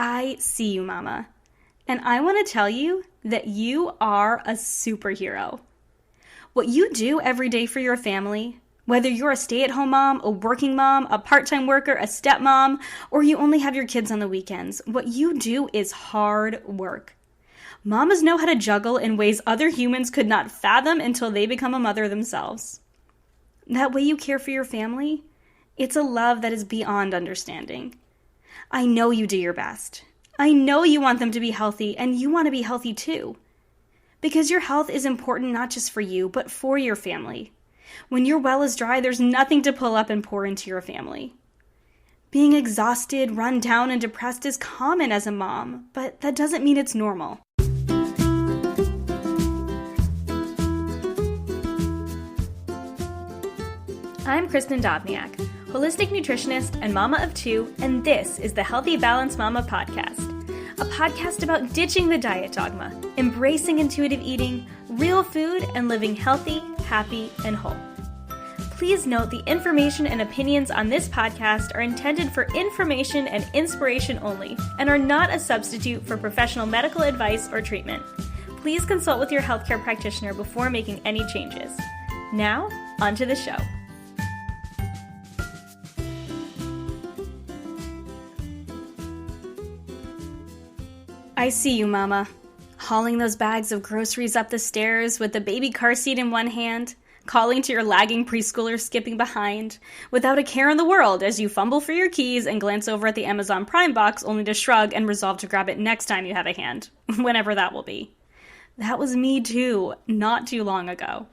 I see you, Mama. And I want to tell you that you are a superhero. What you do every day for your family, whether you're a stay-at-home mom, a working mom, a part-time worker, a stepmom, or you only have your kids on the weekends, what you do is hard work. Mamas know how to juggle in ways other humans could not fathom until they become a mother themselves. That way you care for your family, it's a love that is beyond understanding. I know you do your best. I know you want them to be healthy, and you want to be healthy too. Because your health is important not just for you, but for your family. When your well is dry, there's nothing to pull up and pour into your family. Being exhausted, run down, and depressed is common as a mom, but that doesn't mean it's normal. I'm Kristin Dovbniak, holistic nutritionist and mama of two, and this is the Healthy Balanced Mama podcast, a podcast about ditching the diet dogma, embracing intuitive eating, real food, and living healthy, happy, and whole. Please note the information and opinions on this podcast are intended for information and inspiration only and are not a substitute for professional medical advice or treatment. Please consult with your healthcare practitioner before making any changes. Now, on to the show. I see you, Mama, hauling those bags of groceries up the stairs with the baby car seat in one hand, calling to your lagging preschooler skipping behind, without a care in the world as you fumble for your keys and glance over at the Amazon Prime box only to shrug and resolve to grab it next time you have a hand, whenever that will be. That was me too, not too long ago.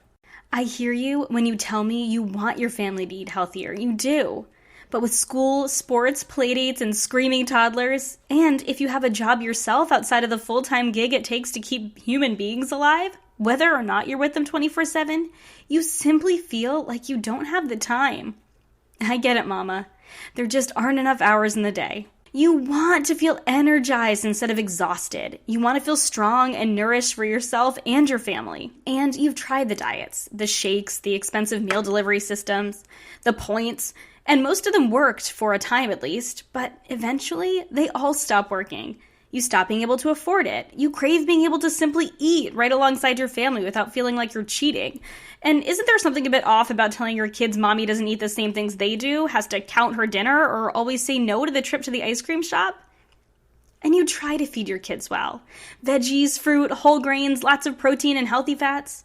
I hear you when you tell me you want your family to eat healthier. You do. But with school, sports, playdates, and screaming toddlers, and if you have a job yourself outside of the full-time gig it takes to keep human beings alive, whether or not you're with them 24/7, you simply feel like you don't have the time. I get it, Mama. There just aren't enough hours in the day. You want to feel energized instead of exhausted. You want to feel strong and nourished for yourself and your family. And you've tried the diets, the shakes, the expensive meal delivery systems, the points, and most of them worked for a time at least, but eventually they all stop working. You stop being able to afford it. You crave being able to simply eat right alongside your family without feeling like you're cheating. And isn't there something a bit off about telling your kids mommy doesn't eat the same things they do, has to count her dinner, or always say no to the trip to the ice cream shop? And you try to feed your kids well. Veggies, fruit, whole grains, lots of protein and healthy fats.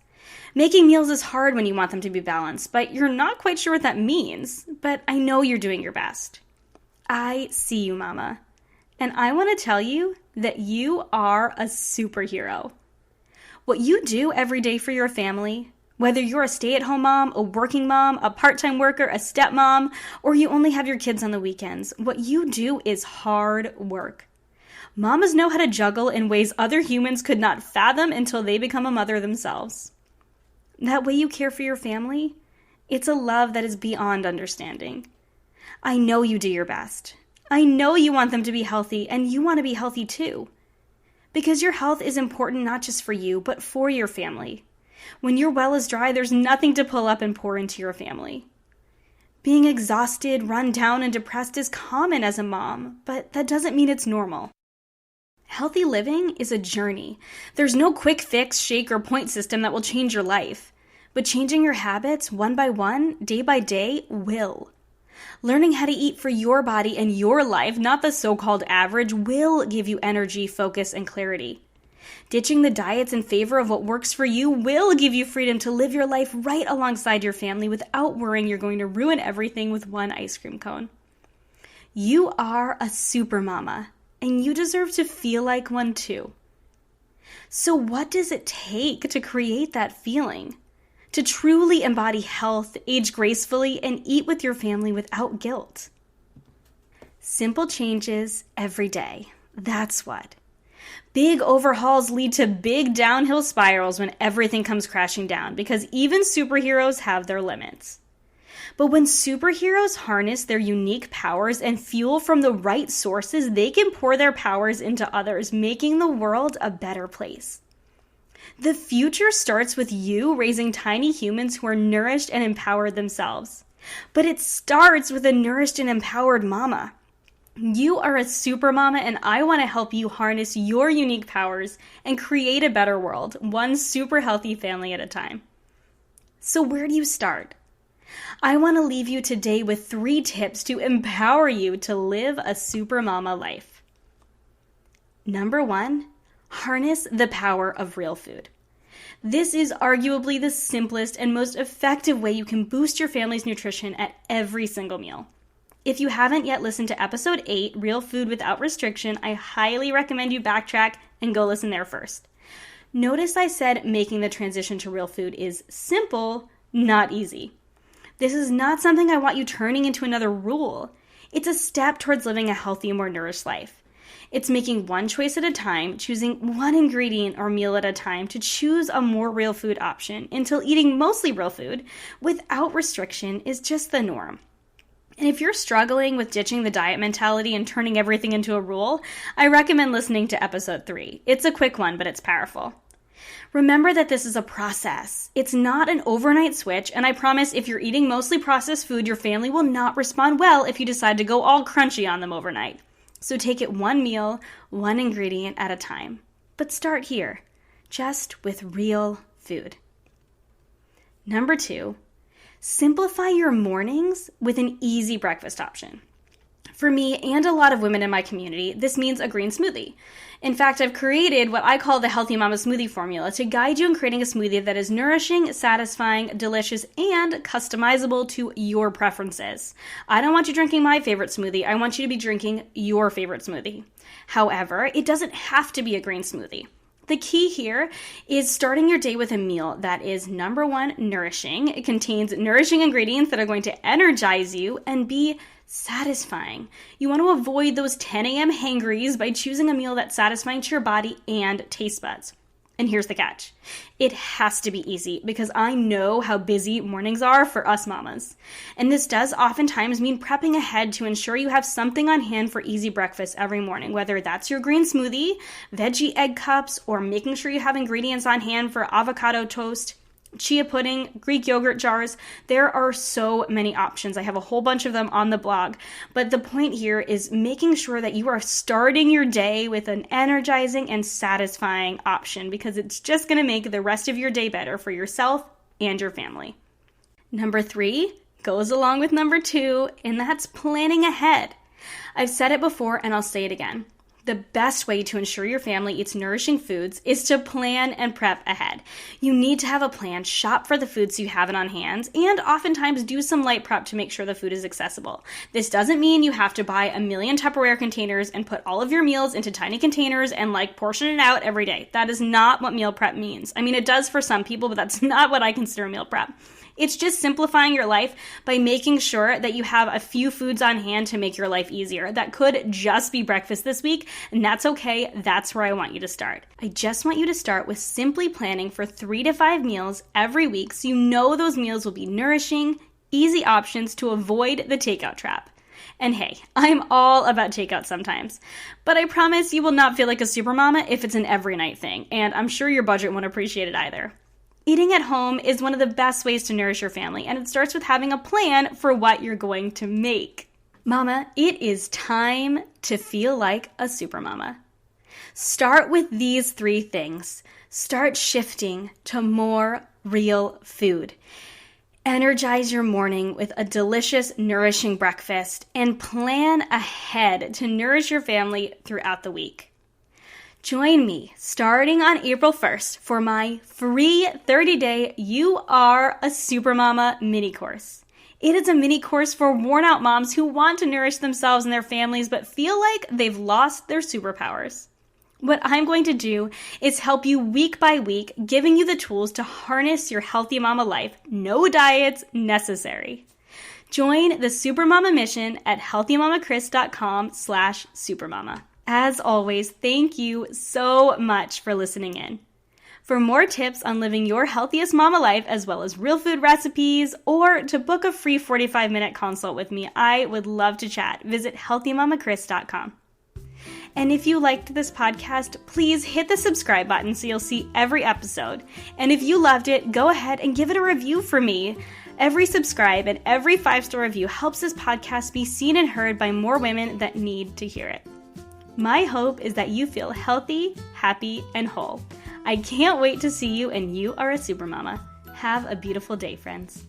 Making meals is hard when you want them to be balanced, but you're not quite sure what that means. But I know you're doing your best. I see you, Mama. And I want to tell you that you are a superhero. What you do every day for your family, whether you're a stay-at-home mom, a working mom, a part-time worker, a stepmom, or you only have your kids on the weekends, what you do is hard work. Mamas know how to juggle in ways other humans could not fathom until they become a mother themselves. That way you care for your family, it's a love that is beyond understanding. I know you do your best. I know you want them to be healthy, and you want to be healthy too. Because your health is important not just for you, but for your family. When your well is dry, there's nothing to pull up and pour into your family. Being exhausted, run down, and depressed is common as a mom, but that doesn't mean it's normal. Healthy living is a journey. There's no quick fix, shake, or point system that will change your life. But changing your habits one by one, day by day, will. Learning how to eat for your body and your life, not the so-called average, will give you energy, focus, and clarity. Ditching the diets in favor of what works for you will give you freedom to live your life right alongside your family without worrying you're going to ruin everything with one ice cream cone. You are a supermama, and you deserve to feel like one too. So what does it take to create that feeling? To truly embody health, age gracefully, and eat with your family without guilt? Simple changes every day. That's what. Big overhauls lead to big downhill spirals when everything comes crashing down, because even superheroes have their limits. But when superheroes harness their unique powers and fuel from the right sources, they can pour their powers into others, making the world a better place. The future starts with you raising tiny humans who are nourished and empowered themselves. But it starts with a nourished and empowered mama. You are a supermama, and I want to help you harness your unique powers and create a better world, one super healthy family at a time. So where do you start? I want to leave you today with 3 tips to empower you to live a supermama life. Number 1, harness the power of real food. This is arguably the simplest and most effective way you can boost your family's nutrition at every single meal. If you haven't yet listened to episode 8, Real Food Without Restriction, I highly recommend you backtrack and go listen there first. Notice I said making the transition to real food is simple, not easy. This is not something I want you turning into another rule. It's a step towards living a healthy, more nourished life. It's making one choice at a time, choosing one ingredient or meal at a time to choose a more real food option until eating mostly real food without restriction is just the norm. And if you're struggling with ditching the diet mentality and turning everything into a rule, I recommend listening to episode 3. It's a quick one, but it's powerful. Remember that this is a process. It's not an overnight switch, and I promise if you're eating mostly processed food, your family will not respond well if you decide to go all crunchy on them overnight. So take it one meal, one ingredient at a time. But start here, just with real food. Number 2, simplify your mornings with an easy breakfast option. For me and a lot of women in my community, this means a green smoothie. In fact, I've created what I call the Healthy Mama Smoothie formula to guide you in creating a smoothie that is nourishing, satisfying, delicious, and customizable to your preferences. I don't want you drinking my favorite smoothie. I want you to be drinking your favorite smoothie. However, it doesn't have to be a green smoothie. The key here is starting your day with a meal that is, number 1, nourishing. It contains nourishing ingredients that are going to energize you and be satisfying. You want to avoid those 10 a.m. hangries by choosing a meal that's satisfying to your body and taste buds. And here's the catch. It has to be easy because I know how busy mornings are for us mamas. And this does oftentimes mean prepping ahead to ensure you have something on hand for easy breakfast every morning, whether that's your green smoothie, veggie egg cups, or making sure you have ingredients on hand for avocado toast, chia pudding, Greek yogurt jars. There are so many options. I have a whole bunch of them on the blog. But the point here is making sure that you are starting your day with an energizing and satisfying option because it's just going to make the rest of your day better for yourself and your family. Number 3 goes along with number 2, and that's planning ahead. I've said it before and I'll say it again. The best way to ensure your family eats nourishing foods is to plan and prep ahead. You need to have a plan, shop for the food so you have it on hand, and oftentimes do some light prep to make sure the food is accessible. This doesn't mean you have to buy a million Tupperware containers and put all of your meals into tiny containers and portion it out every day. That is not what meal prep means. I mean, it does for some people, but that's not what I consider meal prep. It's just simplifying your life by making sure that you have a few foods on hand to make your life easier. That could just be breakfast this week, and that's okay. That's where I want you to start. I just want you to start with simply planning for 3 to 5 meals every week so you know those meals will be nourishing, easy options to avoid the takeout trap. And hey, I'm all about takeout sometimes, but I promise you will not feel like a supermama if it's an every night thing, and I'm sure your budget won't appreciate it either. Eating at home is one of the best ways to nourish your family, and it starts with having a plan for what you're going to make. Mama, it is time to feel like a supermama. Start with these 3 things. Start shifting to more real food. Energize your morning with a delicious, nourishing breakfast, and plan ahead to nourish your family throughout the week. Join me starting on April 1st for my free 30-day You Are a Supermama mini course. It is a mini course for worn-out moms who want to nourish themselves and their families but feel like they've lost their superpowers. What I'm going to do is help you week by week, giving you the tools to harness your healthy mama life. No diets necessary. Join the Supermama mission at healthymamakris.com/supermama. As always, thank you so much for listening in. For more tips on living your healthiest mama life, as well as real food recipes, or to book a free 45-minute consult with me, I would love to chat. Visit healthymamakris.com. And if you liked this podcast, please hit the subscribe button so you'll see every episode. And if you loved it, go ahead and give it a review for me. Every subscribe and every 5-star review helps this podcast be seen and heard by more women that need to hear it. My hope is that you feel healthy, happy, and whole. I can't wait to see you and You Are a Supermama. Have a beautiful day, friends.